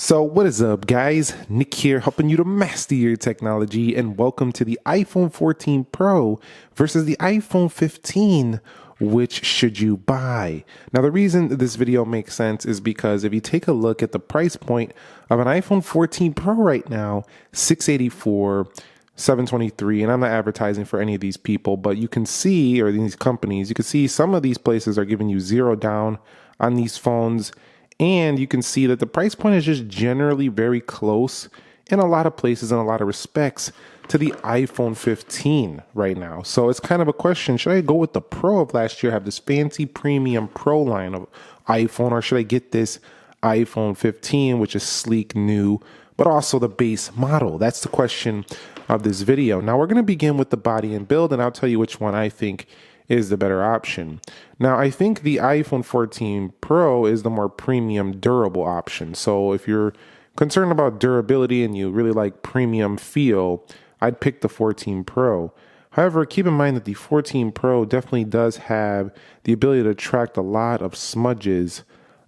So what is up, guys? Nick here, helping you to master your technology, and welcome to the iPhone 14 Pro versus the iPhone 15. Which should you buy? Now, the reason this video makes sense is because if you take a look at the price point of an iPhone 14 Pro right now, $684, $723, and I'm not advertising for any of these people, but you can see, or these companies, you can see some of these places are giving you $0 down on these phones. And you can see that the price point is just generally very close in a lot of places, in a lot of respects, to the iPhone 15 right now. So it's kind of a question, should I go with the Pro of last year, have this fancy premium Pro line of iPhone, or should I get this iPhone 15, which is sleek, new, but also the base model? That's the question of this video. Now we're going to begin with the body and build, and I'll tell you which one I think is the better option. Now, I think the iPhone 14 Pro is the more premium, durable option. So if you're concerned about durability and you really like premium feel, I'd pick the 14 Pro. However, keep in mind that the 14 Pro definitely does have the ability to attract a lot of smudges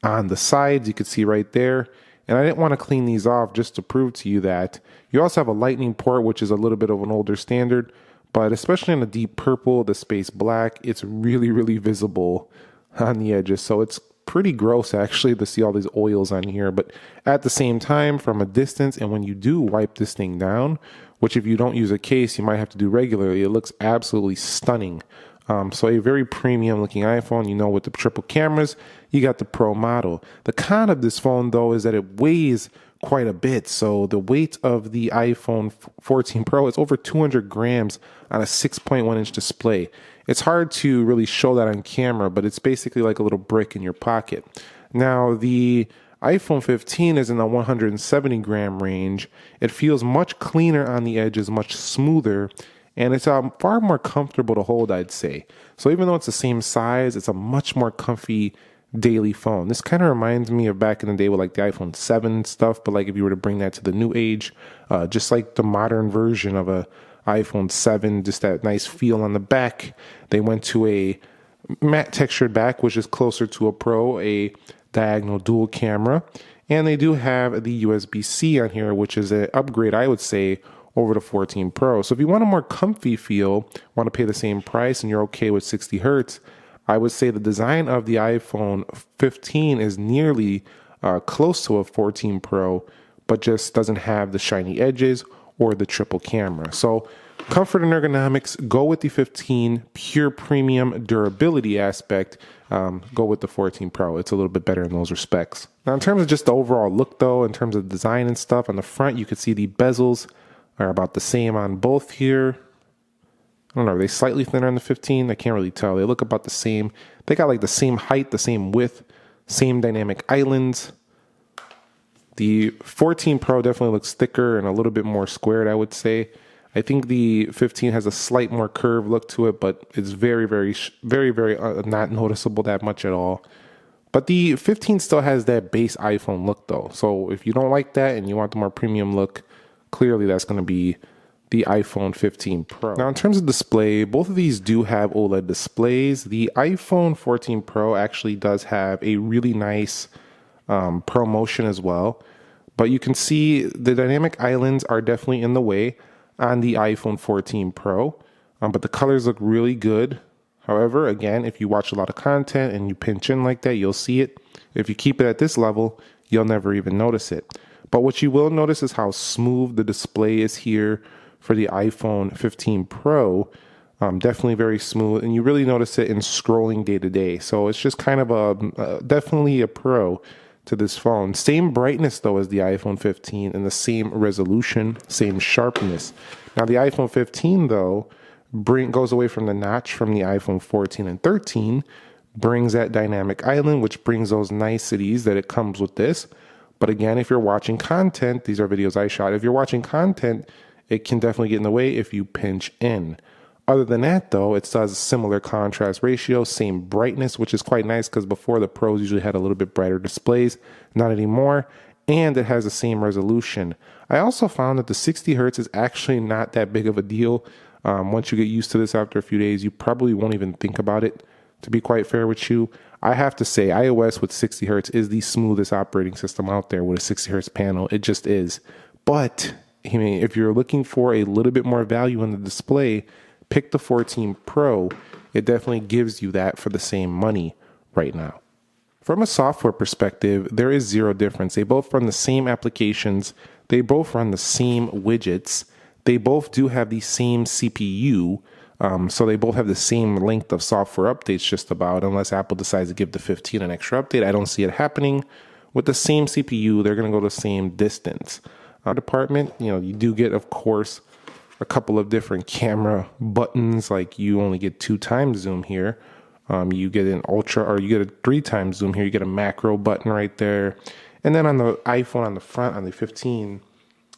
on the sides. You can see right there. And I didn't want to clean these off just to prove to you that. You also have a lightning port, which is a little bit of an older standard. But especially in the deep purple, the space black, it's really, really visible on the edges. So it's pretty gross actually to see all these oils on here. But at the same time, from a distance, and when you do wipe this thing down, which if you don't use a case, you might have to do regularly, it looks absolutely stunning. So a very premium looking iPhone, you know, with the triple cameras, you got the Pro model. The con of this phone though is that it weighs quite a bit. So the weight of the iPhone 14 Pro is over 200 grams on a 6.1 inch display. It's hard to really show that on camera, but it's basically like a little brick in your pocket. Now, the iPhone 15 is in the 170 gram range. It feels much cleaner on the edges, much smoother, and it's far more comfortable to hold, I'd say. So even though it's the same size, it's a much more comfy daily phone. This kind of reminds me of back in the day with like the iPhone 7 stuff, but like if you were to bring that to the new age, just like the modern version of a iPhone 7, just that nice feel on the back. They went to a matte textured back, which is closer to a Pro, a diagonal dual camera, and they do have the USB-C on here, which is an upgrade, I would say, over the 14 Pro. So if you want a more comfy feel, want to pay the same price, and you're okay with 60 hertz, I would say the design of the iPhone 15 is nearly close to a 14 Pro, but just doesn't have the shiny edges or the triple camera. So comfort and ergonomics, go with the 15. Pure premium durability aspect, go with the 14 Pro. It's a little bit better in those respects. Now, in terms of just the overall look, though, in terms of design and stuff, on the front, you can see the bezels are about the same on both here. I don't know, are they slightly thinner on the 15? I can't really tell. They look about the same. They got like the same height, the same width, same dynamic islands. The 14 Pro definitely looks thicker and a little bit more squared, I would say. I think the 15 has a slight more curved look to it, but it's very not noticeable that much at all. But the 15 still has that base iPhone look though. So if you don't like that and you want the more premium look, clearly that's going to be the iPhone 15 Pro. Now, in terms of display, both of these do have OLED displays. The iPhone 14 Pro actually does have a really nice ProMotion as well. But you can see the dynamic islands are definitely in the way on the iPhone 14 Pro. But the colors look really good. However, again, if you watch a lot of content and you pinch in like that, you'll see it. If you keep it at this level, you'll never even notice it. But what you will notice is how smooth the display is here for the iPhone 15 Pro. Definitely very smooth, and you really notice it in scrolling day to day. So it's just kind of definitely a pro to this phone. Same brightness though as the iPhone 15 and the same resolution, same sharpness. Now the iPhone 15 though goes away from the notch from the iPhone 14 and 13, brings that dynamic island, which brings those niceties that it comes with this. But again, if you're watching content, these are videos I shot. If you're watching content, it can definitely get in the way if you pinch in. Other than that, though, it does a similar contrast ratio, same brightness, which is quite nice because before the Pros usually had a little bit brighter displays, not anymore, and it has the same resolution. I also found that the 60 hertz is actually not that big of a deal. Once you get used to this after a few days, you probably won't even think about it, to be quite fair with you. I have to say, iOS with 60 hertz is the smoothest operating system out there with a 60 hertz panel. It just is. But I mean, if you're looking for a little bit more value on the display, pick the 14 Pro. It definitely gives you that for the same money right now. From a software perspective, there is zero difference. They both run the same applications. They both run the same widgets. They both do have the same CPU. So they both have the same length of software updates just about, unless Apple decides to give the 15 an extra update. I don't see it happening. With the same CPU, they're going to go the same distance. Department, you do get, of course, a couple of different camera buttons, like you only get 2 times zoom here. You get an ultra, or you get a 3 times zoom here. You get a macro button right there. And then on the iPhone on the front, on the 15,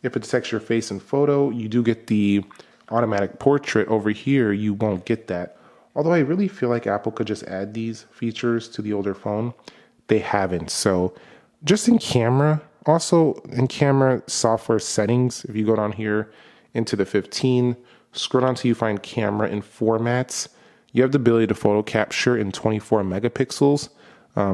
if it detects your face in photo, you do get the automatic portrait. Over here, you won't get that. Although I really feel like Apple could just add these features to the older phone. They haven't. So just in camera, also in camera software settings, if you go down here into the 15, scroll down till you find camera and formats. You have the ability to photo capture in 24 megapixels.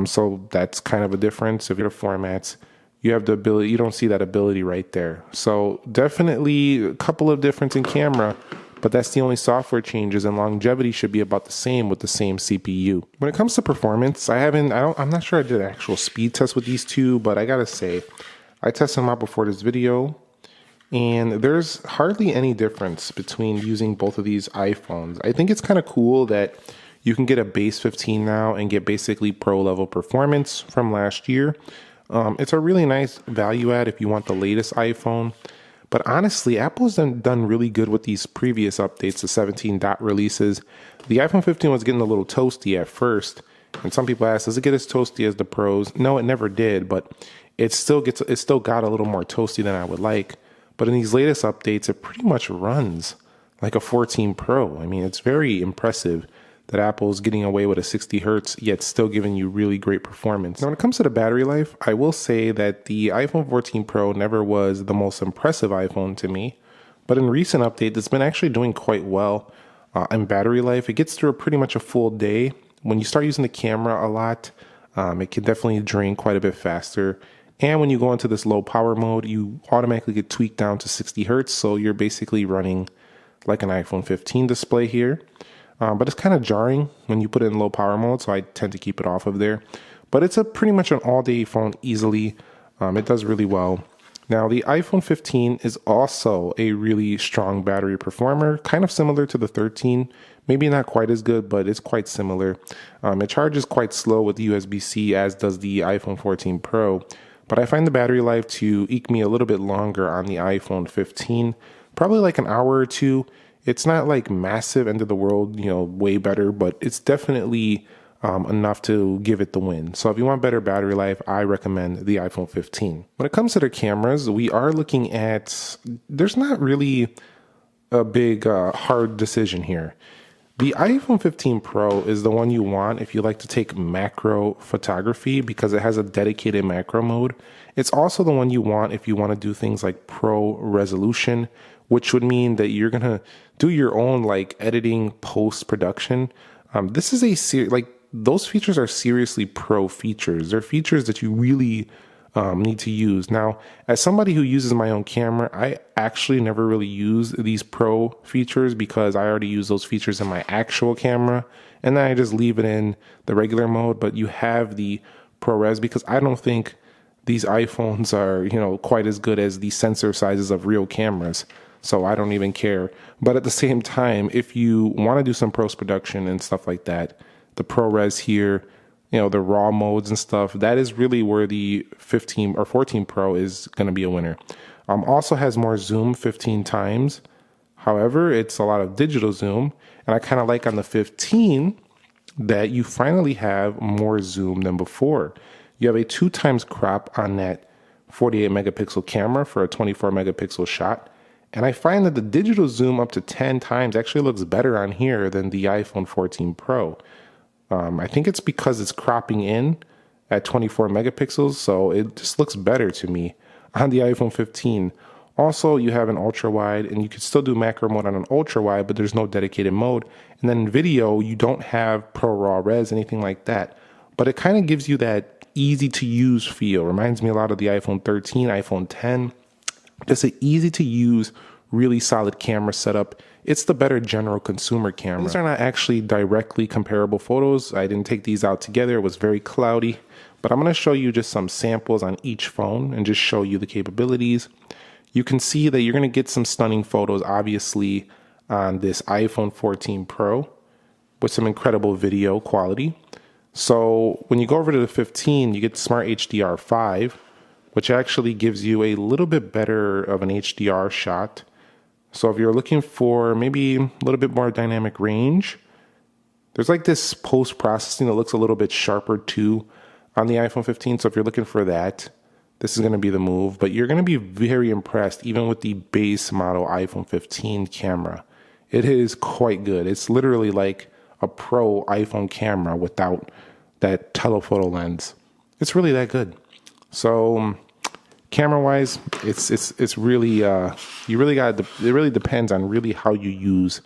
So that's kind of a difference. If you're formats, you have the ability, you don't see that ability right there. So definitely a couple of difference in camera, but that's the only software changes, and longevity should be about the same with the same CPU. When it comes to performance, I'm not sure I did an actual speed test with these two, but I gotta say, I tested them out before this video, and there's hardly any difference between using both of these iPhones. I think it's kind of cool that you can get a base 15 now and get basically pro level performance from last year. It's a really nice value add if you want the latest iPhone. But honestly, Apple's done really good with these previous updates, the 17 dot releases. The iPhone 15 was getting a little toasty at first, and some people asked, does it get as toasty as the Pros? No, it never did, but it still got a little more toasty than I would like. But in these latest updates, it pretty much runs like a 14 Pro. I mean, it's very impressive that Apple's getting away with a 60 hertz, yet still giving you really great performance. Now, when it comes to the battery life, I will say that the iPhone 14 Pro never was the most impressive iPhone to me, but in recent updates, it's been actually doing quite well in battery life. It gets through pretty much a full day. When you start using the camera a lot, it can definitely drain quite a bit faster. And when you go into this low power mode, you automatically get tweaked down to 60 hertz, so you're basically running like an iPhone 15 display here. But it's kind of jarring when you put it in low power mode, so I tend to keep it off of there. But it's pretty much an all-day phone easily. It does really well. Now, the iPhone 15 is also a really strong battery performer, kind of similar to the 13. Maybe not quite as good, but it's quite similar. It charges quite slow with USB-C, as does the iPhone 14 Pro. But I find the battery life to eke me a little bit longer on the iPhone 15, probably like an hour or two. It's not like massive end of the world, way better, but it's definitely enough to give it the win. So if you want better battery life, I recommend the iPhone 15. When it comes to their cameras, we are looking at, there's not really a big hard decision here. The iPhone 15 Pro is the one you want if you like to take macro photography because it has a dedicated macro mode. It's also the one you want if you want to do things like pro resolution, which would mean that you're going to do your own like editing post production. This is those features are seriously pro features. They're features that you really need to use. Now, as somebody who uses my own camera, I actually never really use these pro features because I already use those features in my actual camera, and then I just leave it in the regular mode. But you have the ProRes because I don't think these iPhones are, quite as good as the sensor sizes of real cameras. So I don't even care. But at the same time, if you want to do some post production and stuff like that, the ProRes here, the raw modes and stuff, that is really where the 15 or 14 Pro is going to be a winner. Also has more zoom 15 times. However, it's a lot of digital zoom. And I kind of like on the 15 that you finally have more zoom than before. You have a 2 times crop on that 48 megapixel camera for a 24 megapixel shot. And I find that the digital zoom up to 10 times actually looks better on here than the iPhone 14 Pro. I think it's because it's cropping in at 24 megapixels, so it just looks better to me on the iPhone 15. Also, you have an ultra wide, and you can still do macro mode on an ultra wide, but there's no dedicated mode. And then in video, you don't have Pro Raw Res, anything like that. but it kind of gives you that easy to use feel. Reminds me a lot of the iPhone 13, iPhone 10. Just an easy to use, really solid camera setup. It's the better general consumer camera. These are not actually directly comparable photos. I didn't take these out together. It was very cloudy, but I'm going to show you just some samples on each phone and just show you the capabilities. You can see that you're going to get some stunning photos, obviously, on this iPhone 14 Pro with some incredible video quality. So when you go over to the 15, you get Smart HDR5, which actually gives you a little bit better of an HDR shot. So if you're looking for maybe a little bit more dynamic range, there's like this post-processing that looks a little bit sharper too on the iPhone 15. So if you're looking for that, this is going to be the move. But you're going to be very impressed even with the base model iPhone 15 camera. It is quite good. It's literally like a pro iPhone camera without that telephoto lens. It's really that good. So camera wise, it's really you really got it really depends on really how you use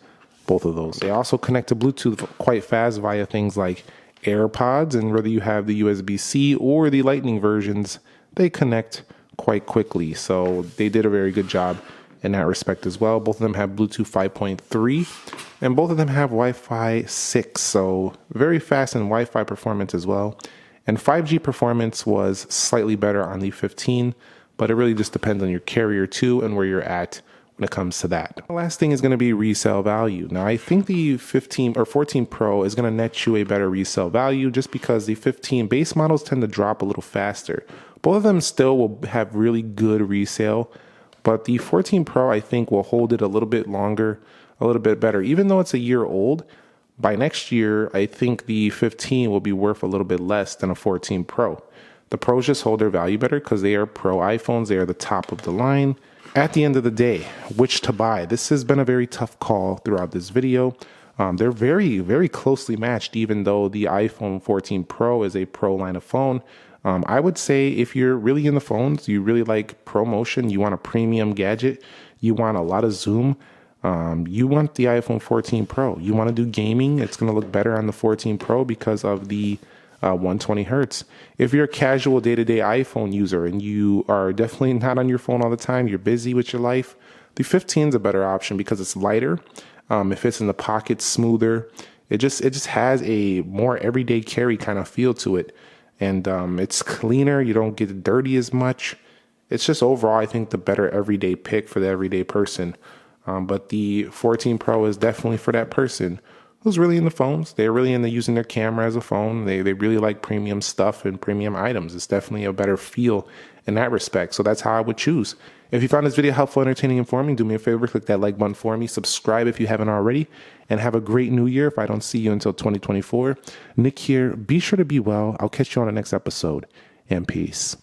both of those. They also connect to Bluetooth quite fast via things like AirPods, and whether you have the USB-C or the Lightning versions, they connect quite quickly. So they did a very good job in that respect as well. Both of them have Bluetooth 5.3 and both of them have Wi-Fi 6. So very fast in Wi-Fi performance as well. And 5G performance was slightly better on the 15, but it really just depends on your carrier too and where you're at when it comes to that. The last thing is going to be resale value. Now, I think the 15 or 14 Pro is going to net you a better resale value just because the 15 base models tend to drop a little faster. Both of them still will have really good resale, but the 14 Pro, I think, will hold it a little bit longer, a little bit better. Even though it's a year old, by next year, I think the 15 will be worth a little bit less than a 14 Pro. The Pros just hold their value better because they are Pro iPhones. They are the top of the line. At the end of the day, which to buy? This has been a very tough call throughout this video. They're very, very closely matched, even though the iPhone 14 Pro is a Pro line of phone. I would say if you're really in the phones, you really like ProMotion, you want a premium gadget, you want a lot of zoom, you want the iPhone 14 Pro. You want to do gaming, it's going to look better on the 14 Pro because of the 120 hertz. If you're a casual day-to-day iPhone user and you are definitely not on your phone all the time, you're busy with your life, the 15 is a better option because it's lighter. It fits in the pocket smoother. It just has a more everyday carry kind of feel to it. And it's cleaner. You don't get dirty as much. It's just overall, I think, the better everyday pick for the everyday person. But the 14 Pro is definitely for that person who's really into phones. They're really into using their camera as a phone. They really like premium stuff and premium items. It's definitely a better feel in that respect. So that's how I would choose. If you found this video helpful, entertaining, informing, do me a favor, click that like button for me. Subscribe if you haven't already. And have a great new year if I don't see you until 2024. Nick here. Be sure to be well. I'll catch you on the next episode. And peace.